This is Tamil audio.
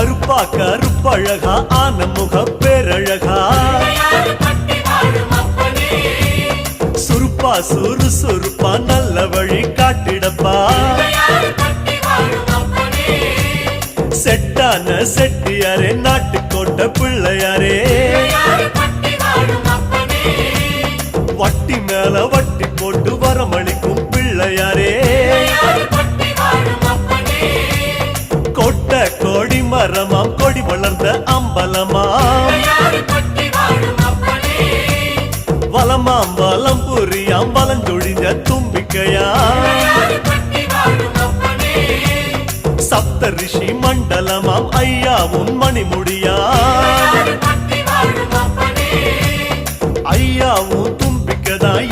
கருப்பா கருப்பழகா ஆன முக பேரழகா சுருப்பா சுறுசுறுப்பா நல்ல வழி காட்டிடப்பா செட்டான செட்டியாரே நாட்டுக்கோட்டை பிள்ளையாரே வட்டி மேல வட்டி போட்டு வரமளிக்கும் பிள்ளையாரே கொட்ட கொடி மரமாம் கொடி வளர்ந்த அம்பலமாம் வலமாம் வலம் புரியாம் வலஞ்சொழிஞ்ச தும்பிக்கையாம் சப்த ரிஷி மண்டலமாம் ஐயாவும் மணிமுடியாம் ஐயாவும் தும்பிக்கதான்